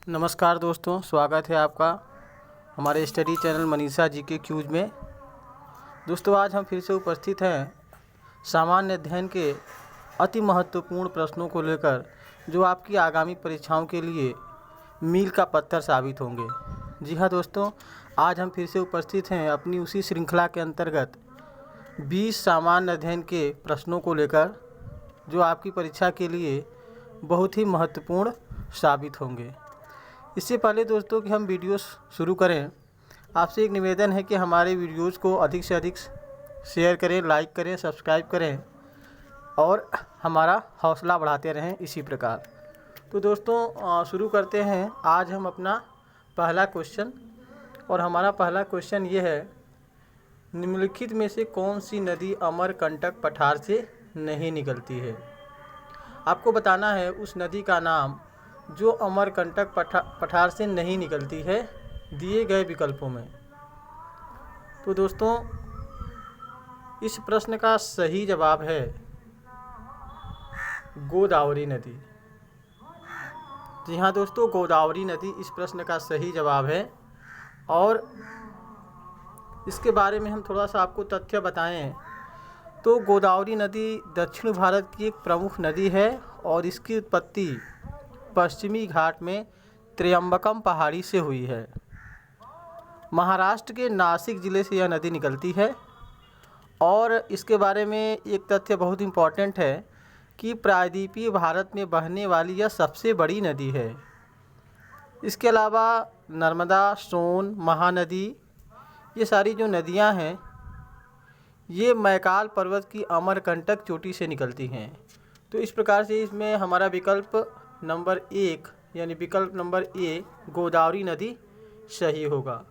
नमस्कार दोस्तों, स्वागत है आपका हमारे स्टडी चैनल मनीषा जी के क्यूज में। दोस्तों, आज हम फिर से उपस्थित हैं सामान्य अध्ययन के अति महत्वपूर्ण प्रश्नों को लेकर, जो आपकी आगामी परीक्षाओं के लिए मील का पत्थर साबित होंगे। जी हाँ दोस्तों, आज हम फिर से उपस्थित हैं अपनी उसी श्रृंखला के अंतर्गत 20 सामान्य अध्ययन के प्रश्नों को लेकर, जो आपकी परीक्षा के लिए बहुत ही महत्वपूर्ण साबित होंगे। इससे पहले दोस्तों कि हम वीडियोस शुरू करें, आपसे एक निवेदन है कि हमारे वीडियोस को अधिक से अधिक शेयर करें, लाइक करें, सब्सक्राइब करें और हमारा हौसला बढ़ाते रहें इसी प्रकार। तो दोस्तों शुरू करते हैं। आज हम अपना पहला क्वेश्चन, और हमारा पहला क्वेश्चन ये है, निम्नलिखित में से कौन सी नदी अमरकंटक पठार से नहीं निकलती है। आपको बताना है उस नदी का नाम जो अमरकंटक पठार से नहीं निकलती है, दिए गए विकल्पों में। तो दोस्तों, इस प्रश्न का सही जवाब है गोदावरी नदी। जी हाँ दोस्तों, गोदावरी नदी इस प्रश्न का सही जवाब है। और इसके बारे में हम थोड़ा सा आपको तथ्य बताएं तो गोदावरी नदी दक्षिण भारत की एक प्रमुख नदी है और इसकी उत्पत्ति पश्चिमी घाट में त्र्यंबकम पहाड़ी से हुई है। महाराष्ट्र के नासिक ज़िले से यह नदी निकलती है। और इसके बारे में एक तथ्य बहुत इम्पॉर्टेंट है कि प्रायद्वीपीय भारत में बहने वाली यह सबसे बड़ी नदी है। इसके अलावा नर्मदा, सोन, महानदी, ये सारी जो नदियां हैं, ये मैकाल पर्वत की अमरकंटक चोटी से निकलती हैं। तो इस प्रकार से इसमें हमारा विकल्प नंबर 1 यानी विकल्प नंबर ए, गोदावरी नदी सही होगा।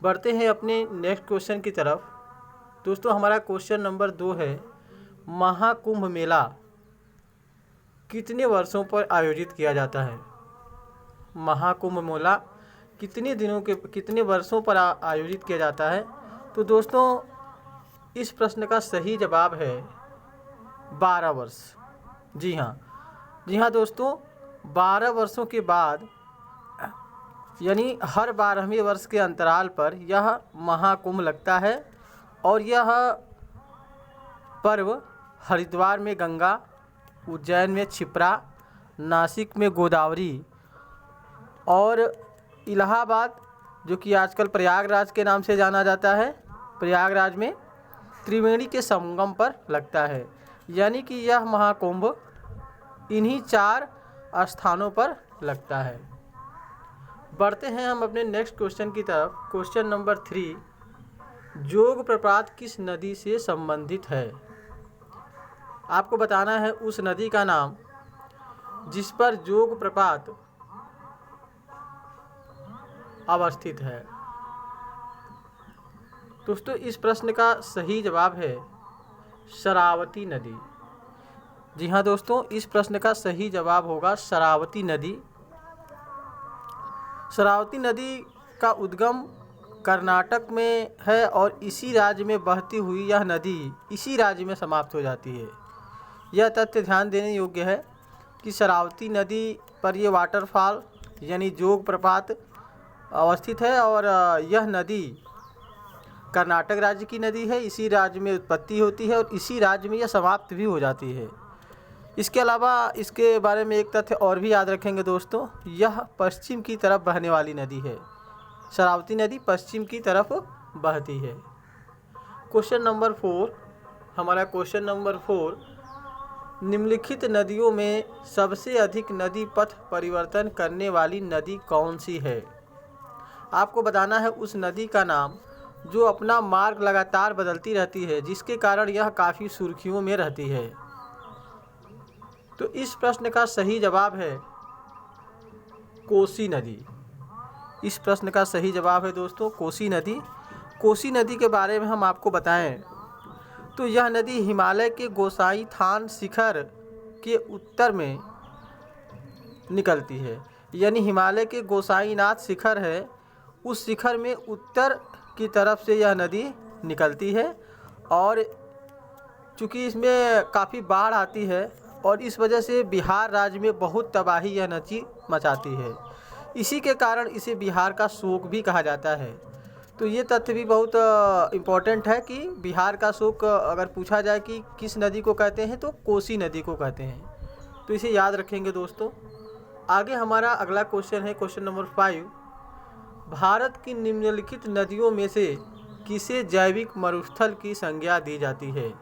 बढ़ते हैं अपने नेक्स्ट क्वेश्चन की तरफ। दोस्तों, हमारा क्वेश्चन नंबर 2 है, महाकुंभ मेला कितने वर्षों पर आयोजित किया जाता है। महाकुंभ मेला कितने वर्षों पर आयोजित किया जाता है। तो दोस्तों, इस प्रश्न का सही जवाब है 12 वर्ष। जी हाँ दोस्तों, 12 वर्षों के बाद यानी हर 12वें वर्ष के अंतराल पर यह महाकुंभ लगता है। और यह पर्व हरिद्वार में गंगा, उज्जैन में क्षिप्रा, नासिक में गोदावरी और इलाहाबाद, जो कि आजकल प्रयागराज के नाम से जाना जाता है, प्रयागराज में त्रिवेणी के संगम पर लगता है। यानी कि यह महाकुंभ इन्हीं 4 स्थानों पर लगता है। बढ़ते हैं हम अपने नेक्स्ट क्वेश्चन की तरफ। क्वेश्चन नंबर 3, जोग प्रपात किस नदी से संबंधित है। आपको बताना है उस नदी का नाम जिस पर जोग प्रपात अवस्थित है। दोस्तों, इस प्रश्न का सही जवाब है शरावती नदी। जी हाँ दोस्तों, इस प्रश्न का सही जवाब होगा शरावती नदी। शरावती नदी का उद्गम कर्नाटक में है और इसी राज्य में बहती हुई यह नदी इसी राज्य में समाप्त हो जाती है। यह तथ्य ध्यान देने योग्य है कि शरावती नदी पर यह वाटरफॉल यानी जोग प्रपात अवस्थित है और यह नदी कर्नाटक राज्य की नदी है। इसी राज्य में उत्पत्ति होती है और इसी राज्य में यह समाप्त भी हो जाती है। इसके अलावा इसके बारे में एक तथ्य और भी याद रखेंगे दोस्तों, यह पश्चिम की तरफ बहने वाली नदी है। शरावती नदी पश्चिम की तरफ बहती है। क्वेश्चन नंबर 4, हमारा क्वेश्चन नंबर 4, निम्नलिखित नदियों में सबसे अधिक नदी पथ परिवर्तन करने वाली नदी कौन सी है। आपको बताना है उस नदी का नाम जो अपना मार्ग लगातार बदलती रहती है, जिसके कारण यह काफ़ी सुर्खियों में रहती है। तो इस प्रश्न का सही जवाब है कोसी नदी। इस प्रश्न का सही जवाब है दोस्तों कोसी नदी। कोसी नदी के बारे में हम आपको बताएं तो यह नदी हिमालय के गोसाई थान शिखर के उत्तर में निकलती है। यानी हिमालय के गोसाईनाथ शिखर है, उस शिखर में उत्तर की तरफ से यह नदी निकलती है। और चूँकि इसमें काफ़ी बाढ़ आती है और इस वजह से बिहार राज्य में बहुत तबाही यह नदी मचाती है। इसी के कारण इसे बिहार का शोक भी कहा जाता है। तो ये तथ्य भी बहुत इम्पोर्टेंट है कि बिहार का शोक अगर पूछा जाए कि किस नदी को कहते हैं तो कोसी नदी को कहते हैं, तो इसे याद रखेंगे दोस्तों। आगे हमारा अगला क्वेश्चन है क्वेश्चन नंबर 5। भारत की निम्नलिखित नदियों में से किसे जैविक मरुस्थल की संज्ञा दी जाती है?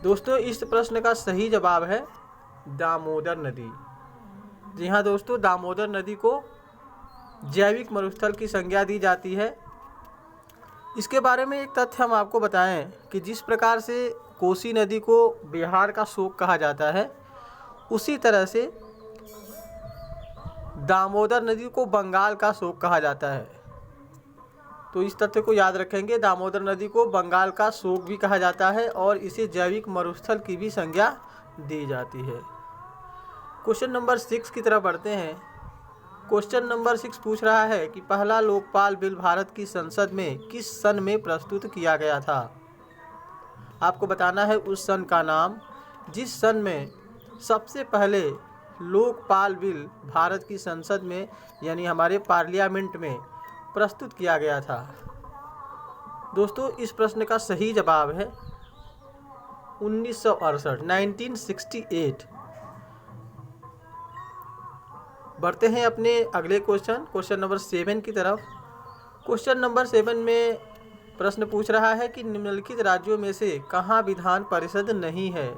दोस्तों इस प्रश्न का सही जवाब है दामोदर नदी। जी हाँ दोस्तों, दामोदर नदी को जैविक मरुस्थल की संज्ञा दी जाती है। इसके बारे में एक तथ्य हम आपको बताएं कि जिस प्रकार से कोसी नदी को बिहार का शोक कहा जाता है, उसी तरह से दामोदर नदी को बंगाल का शोक कहा जाता है। तो इस तथ्य को याद रखेंगे, दामोदर नदी को बंगाल का शोक भी कहा जाता है और इसे जैविक मरुस्थल की भी संज्ञा दी जाती है। क्वेश्चन नंबर 6 की तरफ बढ़ते हैं। क्वेश्चन नंबर 6 पूछ रहा है कि पहला लोकपाल बिल भारत की संसद में किस सन में प्रस्तुत किया गया था? आपको बताना है उस सन का नाम जिस सन में सबसे पहले लोकपाल बिल भारत की संसद में यानी हमारे पार्लियामेंट में प्रस्तुत किया गया था। दोस्तों इस प्रश्न का सही जवाब है 1968। बढ़ते हैं अपने अगले क्वेश्चन नंबर 7 की तरफ। क्वेश्चन नंबर 7 में प्रश्न पूछ रहा है कि निम्नलिखित राज्यों में से कहाँ विधान परिषद नहीं है?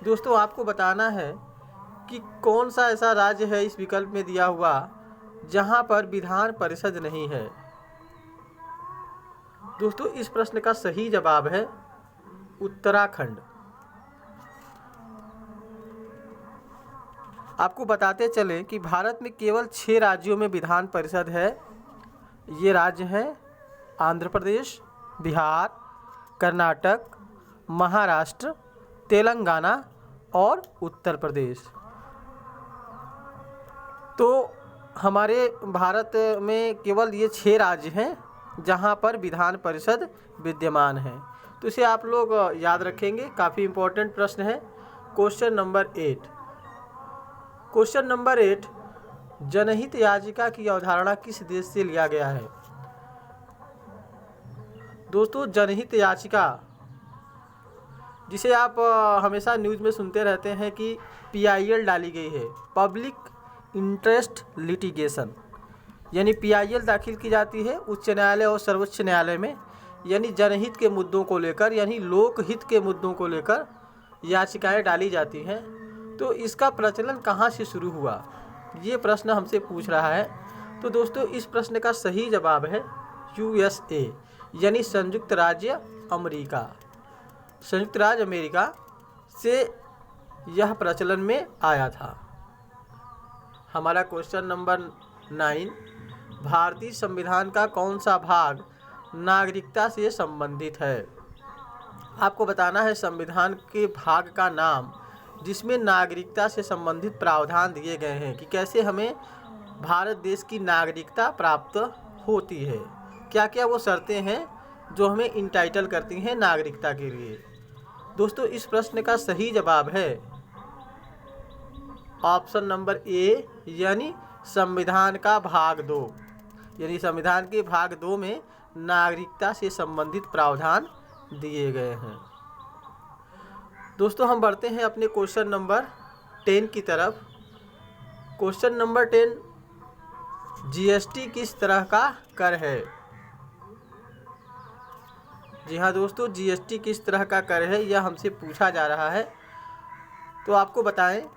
दोस्तों आपको बताना है कि कौन सा ऐसा राज्य है इस विकल्प में दिया हुआ जहाँ पर विधान परिषद नहीं है। दोस्तों इस प्रश्न का सही जवाब है उत्तराखंड। आपको बताते चलें कि भारत में केवल 6 राज्यों में विधान परिषद है। ये राज्य हैं आंध्र प्रदेश, बिहार, कर्नाटक, महाराष्ट्र, तेलंगाना और उत्तर प्रदेश। तो हमारे भारत में केवल ये 6 राज्य हैं जहाँ पर विधान परिषद विद्यमान है। तो इसे आप लोग याद रखेंगे, काफ़ी इम्पोर्टेंट प्रश्न है। Question number 8। क्वेश्चन नंबर 8, जनहित याचिका की अवधारणा किस देश से लिया गया है? दोस्तों जनहित याचिका जिसे आप हमेशा न्यूज़ में सुनते रहते हैं कि PIL डाली गई है, पब्लिक इंटरेस्ट लिटिगेशन, यानी PIL दाखिल की जाती है उच्च न्यायालय और सर्वोच्च न्यायालय में, यानी जनहित के मुद्दों को लेकर यानी लोकहित के मुद्दों को लेकर याचिकाएं डाली जाती हैं। तो इसका प्रचलन कहाँ से शुरू हुआ, ये प्रश्न हमसे पूछ रहा है। तो दोस्तों इस प्रश्न का सही जवाब है USA, यानी संयुक्त राज्य अमेरिका। संयुक्त राज्य अमेरिका से यह प्रचलन में आया था। हमारा क्वेश्चन नंबर 9, भारतीय संविधान का कौन सा भाग नागरिकता से संबंधित है? आपको बताना है संविधान के भाग का नाम जिसमें नागरिकता से संबंधित प्रावधान दिए गए हैं कि कैसे हमें भारत देश की नागरिकता प्राप्त होती है, क्या क्या वो शर्तें हैं जो हमें इंटाइटल करती हैं नागरिकता के लिए। दोस्तों इस प्रश्न का सही जवाब है ऑप्शन नंबर A, यानी संविधान का भाग 2, यानी संविधान के भाग 2 में नागरिकता से संबंधित प्रावधान दिए गए हैं। दोस्तों हम बढ़ते हैं अपने क्वेश्चन नंबर 10 की तरफ। क्वेश्चन नंबर 10, GST किस तरह का कर है? जी हाँ दोस्तों, GST किस तरह का कर है यह हमसे पूछा जा रहा है। तो आपको बताएं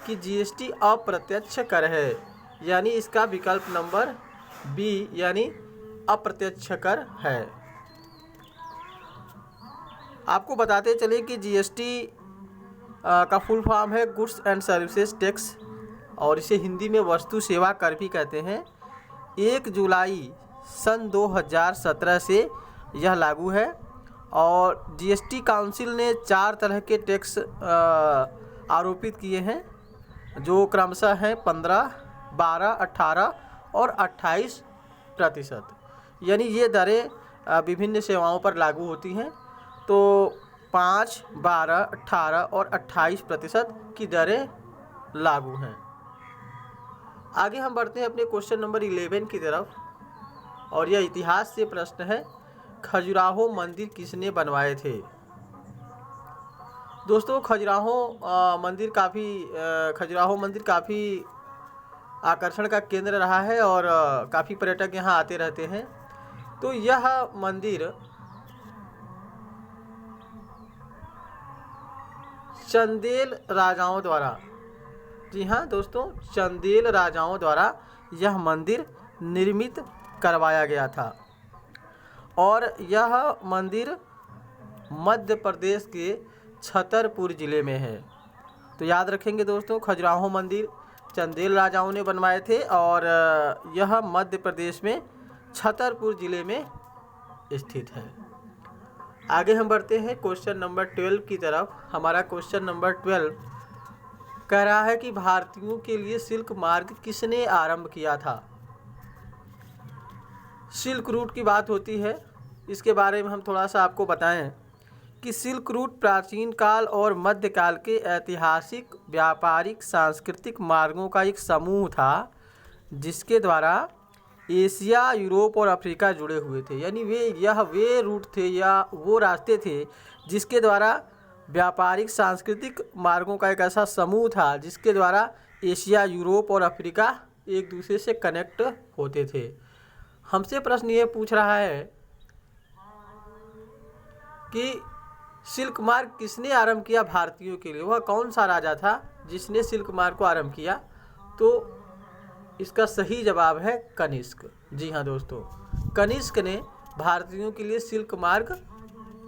कि GST अप्रत्यक्ष कर है, यानी इसका विकल्प नंबर B यानी अप्रत्यक्ष कर है। आपको बताते चले कि GST का फुल फॉर्म है गुड्स एंड सर्विसेज टैक्स और इसे हिंदी में वस्तु सेवा कर भी कहते हैं। 1 जुलाई सन 2017 से यह लागू है और GST काउंसिल ने 4 तरह के टैक्स आरोपित किए हैं जो क्रमशः हैं 15, 12, 18 और 28%। यानी ये दरें विभिन्न सेवाओं पर लागू होती हैं। तो 5, 12, 18 और 28% की दरें लागू हैं। आगे हम बढ़ते हैं अपने क्वेश्चन नंबर 11 की तरफ, और यह इतिहास से प्रश्न है। खजुराहो मंदिर किसने बनवाए थे? दोस्तों खजुराहो मंदिर काफ़ी आकर्षण का केंद्र रहा है और काफ़ी पर्यटक यहाँ आते रहते हैं। तो यह मंदिर चंदेल राजाओं द्वारा, जी हाँ दोस्तों, चंदेल राजाओं द्वारा यह मंदिर निर्मित करवाया गया था और यह मंदिर मध्य प्रदेश के छतरपुर ज़िले में है। तो याद रखेंगे दोस्तों, खजुराहो मंदिर चंदेल राजाओं ने बनवाए थे और यह मध्य प्रदेश में छतरपुर ज़िले में स्थित है। आगे हम बढ़ते हैं क्वेश्चन नंबर 12 की तरफ। हमारा क्वेश्चन नंबर 12 कह रहा है कि भारतीयों के लिए सिल्क मार्ग किसने आरंभ किया था? सिल्क रूट की बात होती है, इसके बारे में हम थोड़ा सा आपको बताएं कि सिल्क रूट प्राचीन काल और मध्यकाल के ऐतिहासिक, व्यापारिक, सांस्कृतिक मार्गों का एक समूह था जिसके द्वारा एशिया, यूरोप और अफ्रीका जुड़े हुए थे। यानी वे रूट थे या वो रास्ते थे जिसके द्वारा व्यापारिक, सांस्कृतिक मार्गों का एक ऐसा समूह था जिसके द्वारा एशिया, यूरोप और अफ्रीका एक दूसरे से कनेक्ट होते थे। हमसे प्रश्न ये पूछ रहा है कि सिल्क मार्ग किसने आरंभ किया भारतीयों के लिए? वह कौन सा राजा था जिसने सिल्क मार्ग को आरंभ किया? तो इसका सही जवाब है कनिष्क। जी हाँ दोस्तों, कनिष्क ने भारतीयों के लिए सिल्क मार्ग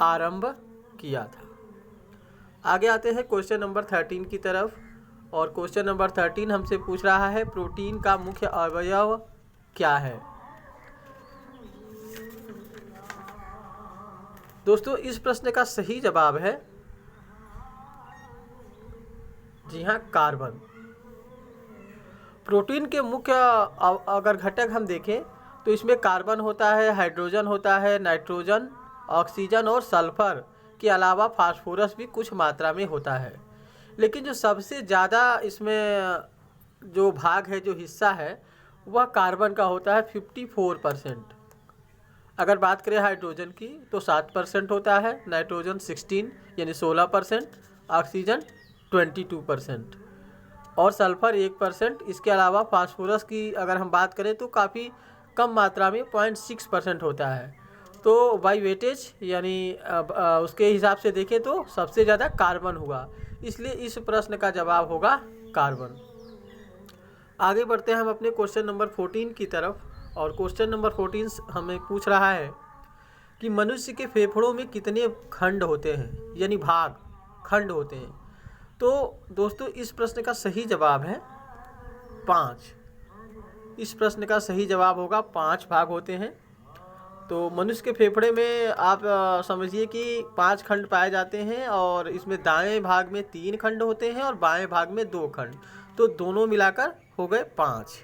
आरंभ किया था। आगे आते हैं क्वेश्चन नंबर 13 की तरफ, और क्वेश्चन नंबर 13 हमसे पूछ रहा है प्रोटीन का मुख्य अवयव क्या है? दोस्तों इस प्रश्न का सही जवाब है, जी हाँ, कार्बन। प्रोटीन के मुख्य अगर घटक हम देखें तो इसमें कार्बन होता है, हाइड्रोजन होता है, नाइट्रोजन, ऑक्सीजन और सल्फर के अलावा फास्फोरस भी कुछ मात्रा में होता है। लेकिन जो सबसे ज़्यादा इसमें जो भाग है, जो हिस्सा है, वह कार्बन का होता है 54%। अगर बात करें हाइड्रोजन की तो 7% होता है, नाइट्रोजन 16 यानी 16%, ऑक्सीजन 22% और सल्फर 1%। इसके अलावा फास्फोरस की अगर हम बात करें तो काफ़ी कम मात्रा में 0.6% होता है। तो बाई वेटेज यानी उसके हिसाब से देखें तो सबसे ज़्यादा कार्बन हुआ, इसलिए इस प्रश्न का जवाब होगा कार्बन। आगे बढ़ते हैं हम अपने क्वेश्चन नंबर 14 की तरफ, और क्वेश्चन नंबर 14 हमें पूछ रहा है कि मनुष्य के फेफड़ों में कितने खंड होते हैं, यानी भाग, खंड होते हैं? तो दोस्तों इस प्रश्न का सही जवाब है 5। इस प्रश्न का सही जवाब होगा 5 भाग होते हैं। तो मनुष्य के फेफड़े में आप समझिए कि 5 खंड पाए जाते हैं और इसमें दाएं भाग में 3 खंड होते हैं और बाएं भाग में 2 खंड, तो दोनों मिलाकर हो गए 5।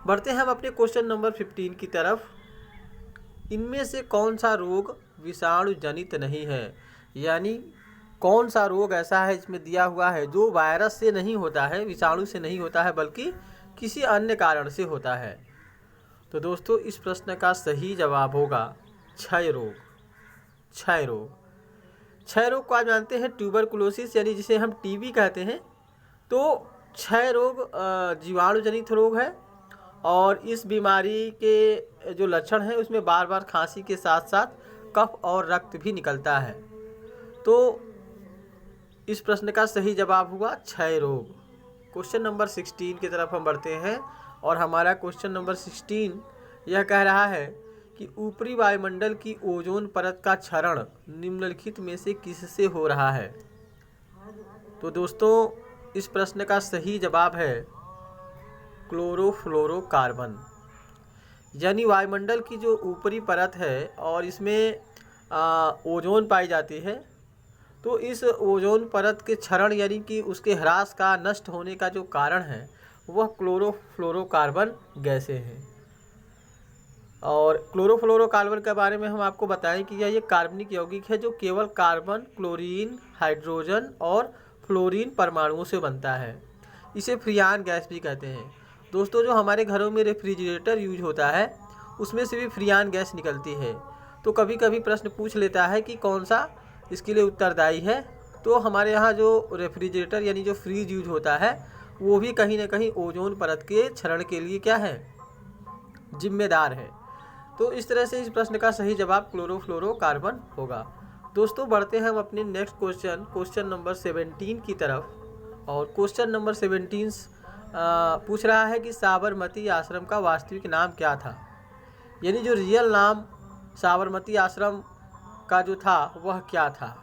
बढ़ते हैं हम अपने क्वेश्चन नंबर 15 की तरफ। इनमें से कौन सा रोग विषाणु जनित नहीं है? यानी कौन सा रोग ऐसा है इसमें दिया हुआ है जो वायरस से नहीं होता है, विषाणु से नहीं होता है, बल्कि किसी अन्य कारण से होता है? तो दोस्तों इस प्रश्न का सही जवाब होगा क्षय रोग। क्षय रोग। क्षय रोग को आप जानते हैं ट्यूबरकुलोसिस यानी जिसे हम टीबी कहते हैं। तो क्षय रोग जीवाणु जनित रोग है और इस बीमारी के जो लक्षण हैं उसमें बार बार खांसी के साथ साथ कफ और रक्त भी निकलता है। तो इस प्रश्न का सही जवाब हुआ क्षय रोग। क्वेश्चन नंबर 16 की तरफ हम बढ़ते हैं, और हमारा क्वेश्चन नंबर 16 यह कह रहा है कि ऊपरी वायुमंडल की ओजोन परत का क्षरण निम्नलिखित में से किससे हो रहा है? तो दोस्तों इस प्रश्न का सही जवाब है क्लोरोफ्लोरोकार्बन। यानी वायुमंडल की जो ऊपरी परत है और इसमें ओजोन पाई जाती है, तो इस ओजोन परत के क्षरण यानी कि उसके ह्रास का, नष्ट होने का जो कारण है वह क्लोरोफ्लोरोकार्बन गैसें हैं। और क्लोरोफ्लोरोकार्बन के बारे में हम आपको बताएं कि यह एक कार्बनिक यौगिक है जो केवल कार्बन, क्लोरीन, हाइड्रोजन और फ्लोरीन परमाणुओं से बनता है। इसे फ्रियान गैस भी कहते हैं। दोस्तों जो हमारे घरों में रेफ्रिजरेटर यूज होता है उसमें से भी फ्रियान गैस निकलती है। तो कभी कभी प्रश्न पूछ लेता है कि कौन सा इसके लिए उत्तरदायी है। तो हमारे यहाँ जो रेफ्रिजरेटर यानी जो फ्रीज यूज होता है वो भी कहीं ना कहीं ओजोन परत के क्षरण के लिए क्या है, जिम्मेदार है। तो इस तरह से इस प्रश्न का सही जवाब क्लोरोफ्लोरोकार्बन होगा। दोस्तों बढ़ते हैं हम अपने नेक्स्ट क्वेश्चन नंबर 17 की तरफ। और क्वेश्चन नंबर 17 पूछ रहा है कि साबरमती आश्रम का वास्तविक नाम क्या था, यानी जो रियल नाम साबरमती आश्रम का जो था वह क्या था।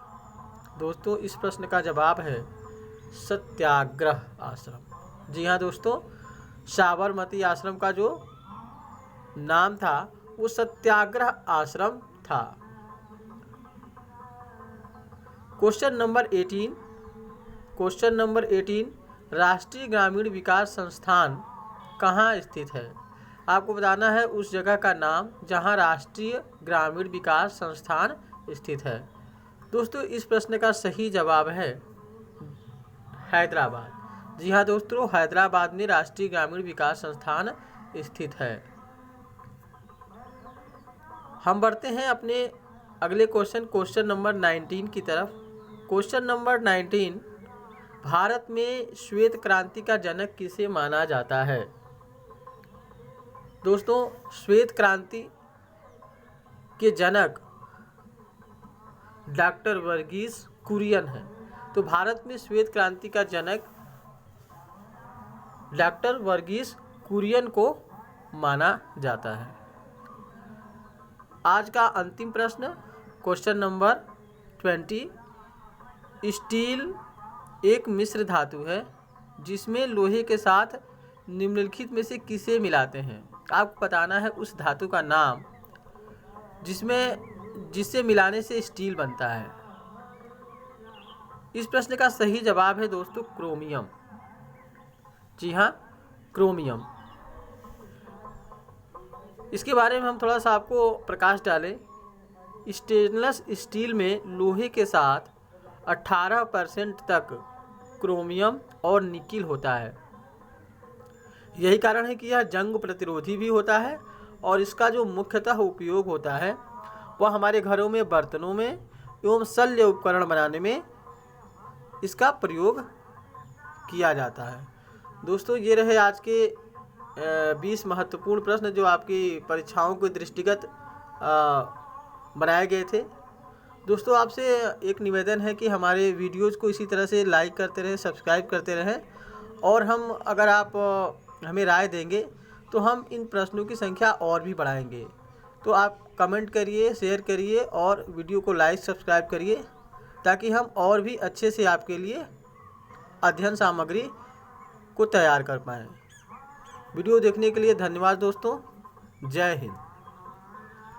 दोस्तों इस प्रश्न का जवाब है सत्याग्रह आश्रम। जी हाँ दोस्तों, साबरमती आश्रम का जो नाम था वो सत्याग्रह आश्रम था। क्वेश्चन नंबर 18 राष्ट्रीय ग्रामीण विकास संस्थान कहाँ स्थित है। आपको बताना है उस जगह का नाम जहाँ राष्ट्रीय ग्रामीण विकास संस्थान स्थित है। दोस्तों इस प्रश्न का सही जवाब है हैदराबाद। जी हाँ दोस्तों, हैदराबाद में राष्ट्रीय ग्रामीण विकास संस्थान स्थित है। हम बढ़ते हैं अपने अगले क्वेश्चन नंबर 19 की तरफ। क्वेश्चन नंबर 19, भारत में श्वेत क्रांति का जनक किसे माना जाता है। दोस्तों श्वेत क्रांति के जनक डॉक्टर वर्गीस कुरियन है। तो भारत में श्वेत क्रांति का जनक डॉक्टर वर्गीस कुरियन को माना जाता है। आज का अंतिम प्रश्न क्वेश्चन नंबर 20, स्टील एक मिश्र धातु है जिसमें लोहे के साथ निम्नलिखित में से किसे मिलाते हैं। आपको बताना है उस धातु का नाम जिससे मिलाने से स्टील बनता है। इस प्रश्न का सही जवाब है दोस्तों क्रोमियम। जी हाँ, क्रोमियम। इसके बारे में हम थोड़ा सा आपको प्रकाश डालें। स्टेनलेस स्टील में लोहे के साथ 18% तक क्रोमियम और निकिल होता है। यही कारण है कि यह जंग प्रतिरोधी भी होता है और इसका जो मुख्यतः उपयोग होता है वह हमारे घरों में बर्तनों में एवं शल्य उपकरण बनाने में इसका प्रयोग किया जाता है। दोस्तों ये रहे आज के 20 महत्वपूर्ण प्रश्न जो आपकी परीक्षाओं के दृष्टिगत बनाए गए थे। दोस्तों आपसे एक निवेदन है कि हमारे वीडियोज़ को इसी तरह से लाइक करते रहें, सब्सक्राइब करते रहें, और हम अगर आप हमें राय देंगे तो हम इन प्रश्नों की संख्या और भी बढ़ाएंगे। तो आप कमेंट करिए, शेयर करिए और वीडियो को लाइक सब्सक्राइब करिए ताकि हम और भी अच्छे से आपके लिए अध्ययन सामग्री को तैयार कर पाएँ। वीडियो देखने के लिए धन्यवाद दोस्तों। जय हिंद।